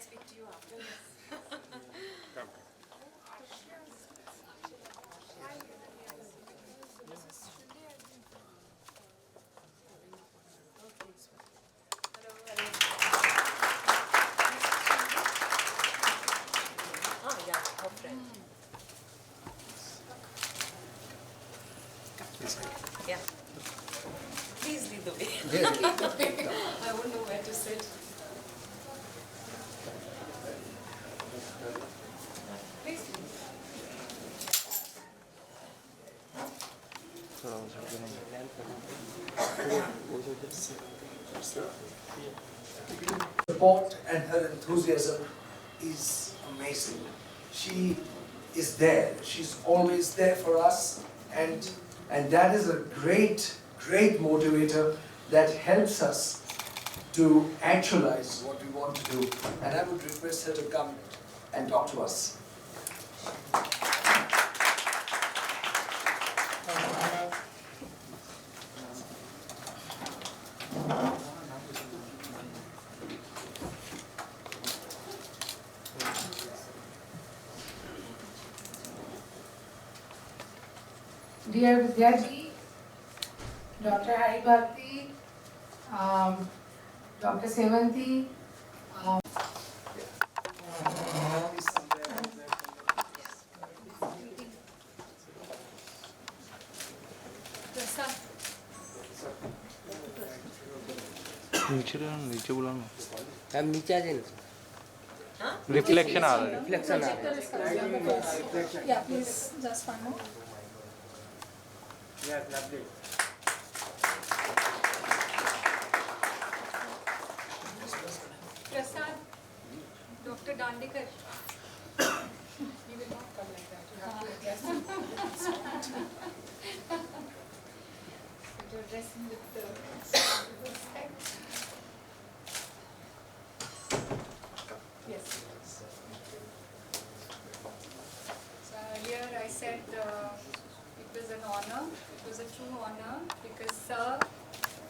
speak to you after this. Yeah. Please lead the way. I wouldn't know where to sit. Please. Support and her enthusiasm is amazing. She is there. She's always there for us, and that is a great motivator that helps us to actualize what we want to do. And I would request her to come and talk to us. Dear Vidyaji, Dr. Hari Bhakti, Dr. Sevanti, नीचे बुलाना हम नीचे आ जाए reflection आ रहा है reflection आ रहा है yeah, please, just one more. Prasad, Dr. Dandekar. You will not come like that. You have to address him. To address him with the respect. Yes. So earlier I said it was an honor. It was a true honor because Sir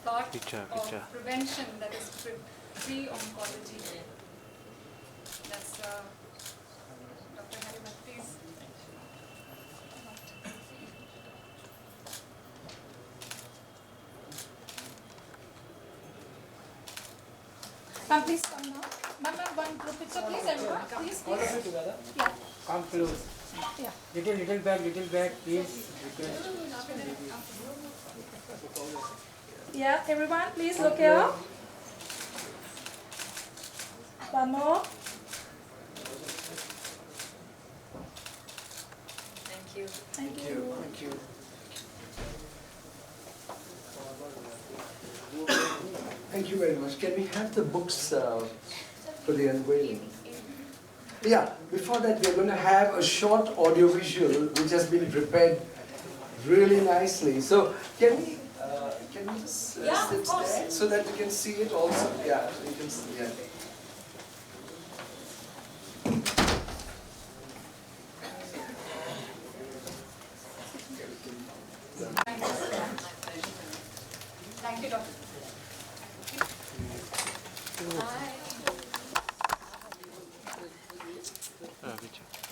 thought Picture. of prevention, that is pre-oncology. That's Dr. Hari Bhakti's. Ma'am, please come now. Ma'am, one group picture, please, everyone. Please, All of please. you together. Yeah, Come close. yeah. Little back, please. Request. Yeah, everyone, please look here. One more. Thank you. Thank you. Thank you. Thank you very much. Can we have the books for the unveiling? Yeah, before that we're going to have a short audio visual which has been prepared really nicely. So can we just Yeah, of sit course. there so that you can see it also? Yeah, you can see it. Thank you, Doctor.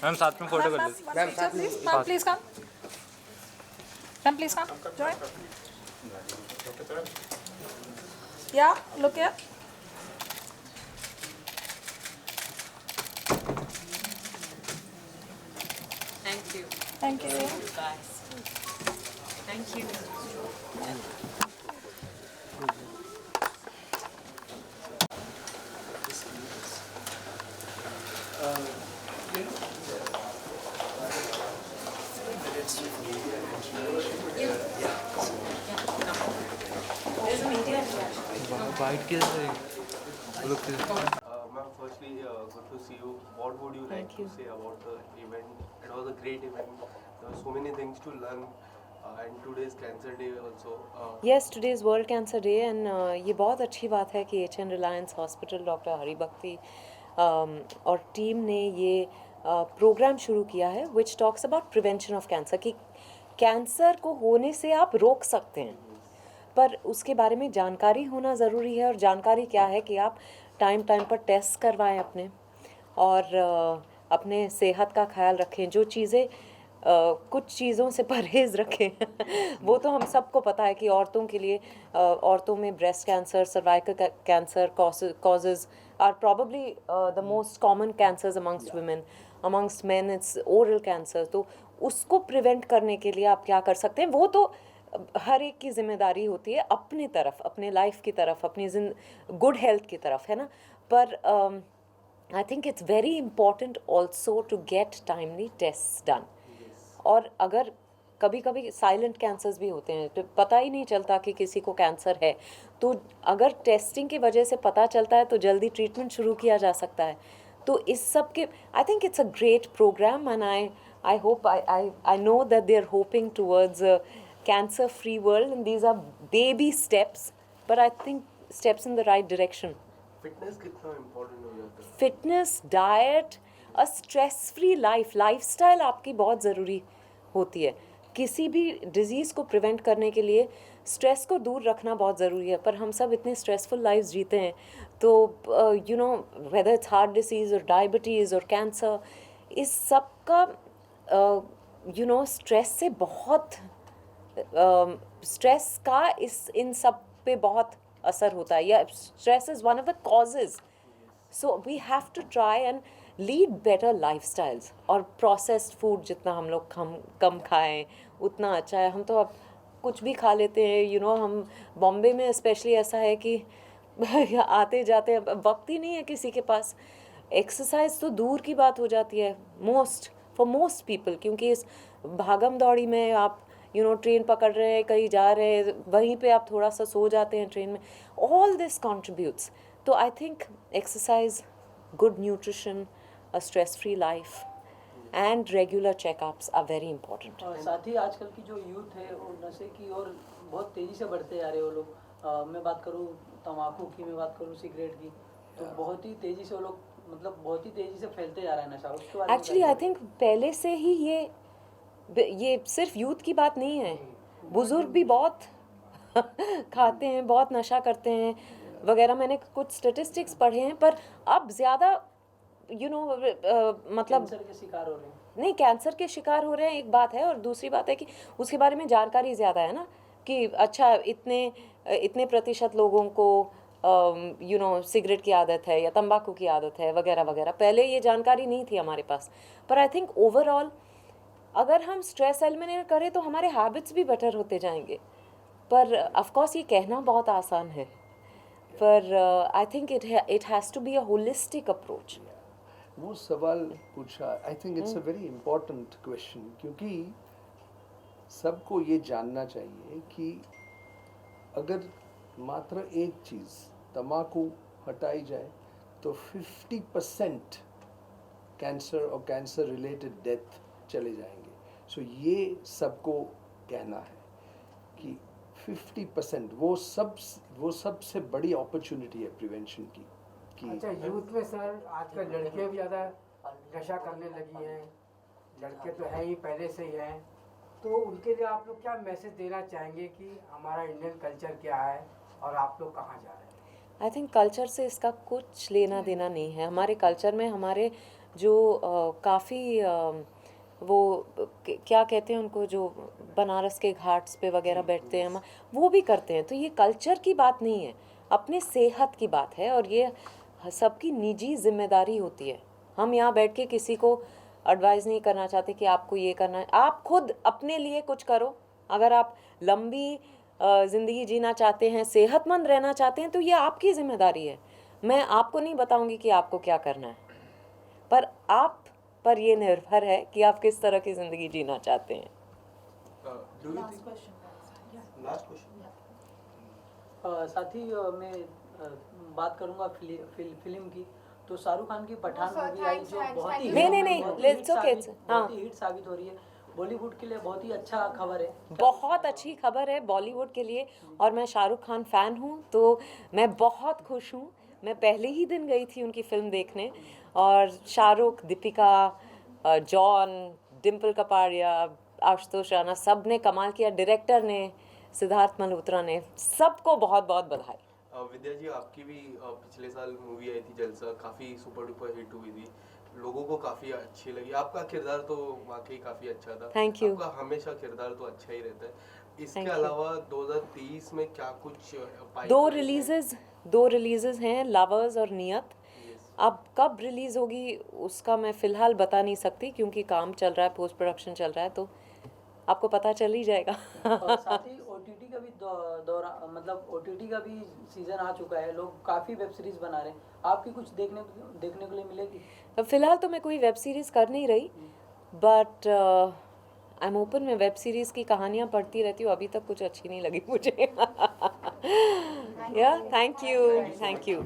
Ma'am साथ में photo कर Ma'am, लीजिए one Ma'am, picture, साथ में- please. Ma'am, please come. Ma'am, please come. Join. Yeah, look here. Thank you. Thank you. Guys. Thank you. There's a media interaction. White कैसे look Ma'am, firstly, good to see you. What would you like Thank to you. say about the event? It was a great event. There were so many things to learn. And today is Cancer Day also. Yes, today is World Cancer Day and ये बहुत अच्छी बात है कि HN Reliance Hospital doctor Hari भक्ति और team ने ये प्रोग्राम शुरू किया है which talks about prevention of cancer कि कैंसर को होने से आप रोक सकते हैं पर उसके बारे में जानकारी होना ज़रूरी है और जानकारी क्या है कि आप टाइम टाइम पर टेस्ट करवाएं अपने और अपने सेहत का ख्याल रखें। जो चीज़ें कुछ चीज़ों से परहेज़ रखें वो तो हम सबको पता है कि औरतों के लिए औरतों में breast cancer, cervical cancer causes are probably the most common cancers amongst women. Amongst men it's oral cancer. तो उसको प्रिवेंट करने के लिए आप क्या कर सकते हैं, वो तो हर एक की जिम्मेदारी होती है अपनी तरफ, अपने लाइफ की तरफ, अपनी गुड हेल्थ की तरफ, है ना। पर I think it's very important also to get timely test done. और अगर कभी कभी साइलेंट कैंसर्स भी होते हैं तो पता ही नहीं चलता कि किसी को कैंसर है, तो अगर टेस्टिंग की वजह से पता चलता है तो जल्दी ट्रीटमेंट शुरू किया जा सकता है। तो इस सब के I think it's a great programme and I hope I know that they are hoping towards cancer free world, and these are baby steps, but I think steps in the right direction. Fitness कितना important हो जाता है? Fitness, diet, अ stress free lifestyle आपकी बहुत ज़रूरी होती है। किसी भी डिज़ीज़ को प्रिवेंट करने के लिए स्ट्रेस को दूर रखना बहुत ज़रूरी है, पर हम सब इतने स्ट्रेसफुल लाइफ्स जीते हैं, तो you know whether its heart disease और डायबिटीज़ और कैंसर, इस सब का यू नो स्ट्रेस से बहुत स्ट्रेस का इन सब पे बहुत असर होता है, या stress is one of the causes. So we have to try and lead better lifestyles, और प्रोसेस्ड फूड जितना हम लोग कम खाएं उतना अच्छा है। हम तो अब कुछ भी खा लेते हैं, यू नो हम बॉम्बे में स्पेशली ऐसा है कि आते जाते वक्त ही नहीं है किसी के पास। एक्सरसाइज तो दूर की बात हो जाती है फॉर मोस्ट पीपल, क्योंकि इस भागम दौड़ी में आप यू नो ट्रेन पकड़ रहे हैं, कहीं जा रहे हैं, वहीं पे आप थोड़ा सा सो जाते हैं ट्रेन में, ऑल दिस कंट्रीब्यूट्स। तो I think exercise, good nutrition, a stress free life and regular checkups are very important. और साथ ही आजकल की जो यूथ है वो नशे की और बहुत तेज़ी से बढ़ते जा रहे हैं वो लोग। मैं बात करूँ तम्बाकू की, मैं बात करूँ सिगरेट की, तो बहुत ही तेज़ी से वो लोग मतलब बहुत ही तेज़ी से फैलते जा रहा है नशा। उसके बारे में एक्चुअली आई थिंक पहले से ही ये सिर्फ यूथ की बात नहीं है, बुज़ुर्ग भी बहुत खाते हैं, बहुत नशा करते हैं वगैरह। मैंने कुछ स्टेटिस्टिक्स पढ़े हैं, पर अब ज़्यादा यू नो मतलब कैंसर के शिकार हो रहे हैं। नहीं, कैंसर के शिकार हो रहे हैं एक बात है, और दूसरी बात है कि उसके बारे में जानकारी ज़्यादा है ना, कि अच्छा इतने प्रतिशत लोगों को यू नो सिगरेट की आदत है या तंबाकू की आदत है वगैरह वगैरह। पहले ये जानकारी नहीं थी हमारे पास। पर आई थिंक ओवरऑल अगर हम स्ट्रेस एलिमिनेट करें तो हमारे हैबिट्स भी बेटर होते जाएंगे। पर ऑफ कोर्स ये कहना बहुत आसान है, पर I think it has to be a holistic approach. वो सवाल पूछा, I think it's a very important question, क्योंकि सबको ये जानना चाहिए कि अगर मात्र एक चीज़ तम्बाकू हटाई जाए तो 50% कैंसर और कैंसर रिलेटेड डेथ चले जाएंगे। सो ये सबको कहना है कि 50% वो सबसे बड़ी अपॉर्चुनिटी है प्रिवेंशन की। अच्छा, यूथ में सर आजकल लड़कियां भी ज़्यादा नशा करने लगी हैं, लड़के तो हैं ही पहले से ही हैं, तो उनके लिए आप लोग क्या मैसेज देना चाहेंगे कि हमारा इंडियन कल्चर क्या है और आप लोग कहाँ जा रहे हैं? आई थिंक कल्चर से इसका कुछ लेना देना नहीं है। हमारे कल्चर में हमारे जो काफ़ी वो क्या कहते हैं उनको, जो बनारस के घाट्स पे वगैरह बैठते हैं, वो भी करते हैं। तो ये कल्चर की बात नहीं है, अपने सेहत की बात है, और ये सबकी निजी जिम्मेदारी होती है। हम यहाँ बैठ के किसी को एडवाइस नहीं करना चाहते कि आपको ये करना है। आप खुद अपने लिए कुछ करो। अगर आप लंबी ज़िंदगी जीना चाहते हैं, सेहतमंद रहना चाहते हैं, तो ये आपकी जिम्मेदारी है। मैं आपको नहीं बताऊंगी कि आपको क्या करना है, पर आप पर ये निर्भर है कि आप किस तरह की ज़िंदगी जीना चाहते हैं। साथ ही मैं बात करूंगा फिल्म की, तो शाहरुख खान की पठान मूवी आई जो बहुत ही नहीं, let's okay, बहुत ही हिट साबित हो रही है। बॉलीवुड के लिए बहुत ही अच्छा खबर है, बहुत अच्छी खबर है बॉलीवुड के लिए, और मैं शाहरुख खान फ़ैन हूँ, तो मैं बहुत खुश हूँ। मैं पहले ही दिन गई थी उनकी फ़िल्म देखने, और शाहरुख, दीपिका, जॉन, डिम्पल कपाड़िया, आशुतोष राणा, सब ने कमाल किया। डायरेक्टर ने, सिद्धार्थ मल्होत्रा ने, सबको बहुत बहुत बधाई। विद्या जी, आपकी भी पिछले साल मूवी आई थी जलसा, काफ़ी सुपर डुपर हिट हुई थी, लोगों को काफ़ी अच्छी लगी। आपका किरदार तो वाकई काफ़ी अच्छा था। Thank you. आपका हमेशा किरदार तो अच्छा ही रहता है। इसके Thank you. अलावा 2023 में क्या कुछ दो रिलीजेस हैं, लवर्स और नियत। अब कब रिलीज होगी उसका मैं फ़िलहाल बता नहीं सकती, क्योंकि काम चल रहा है, पोस्ट प्रोडक्शन चल रहा है, तो आपको पता चल ही जाएगा। और साथ ही OTT का भी दौरा, मतलब OTT का भी सीजन आ चुका है, लोग काफ़ी वेब सीरीज बना रहे हैं, आपकी कुछ देखने को लिए मिलेगी? फ़िलहाल तो मैं कोई वेब सीरीज़ कर नहीं रही, बट आई एम ओपन। मैं वेब सीरीज़ की कहानियाँ पढ़ती रहती हूँ, अभी तक कुछ अच्छी नहीं लगी मुझे। या थैंक यू।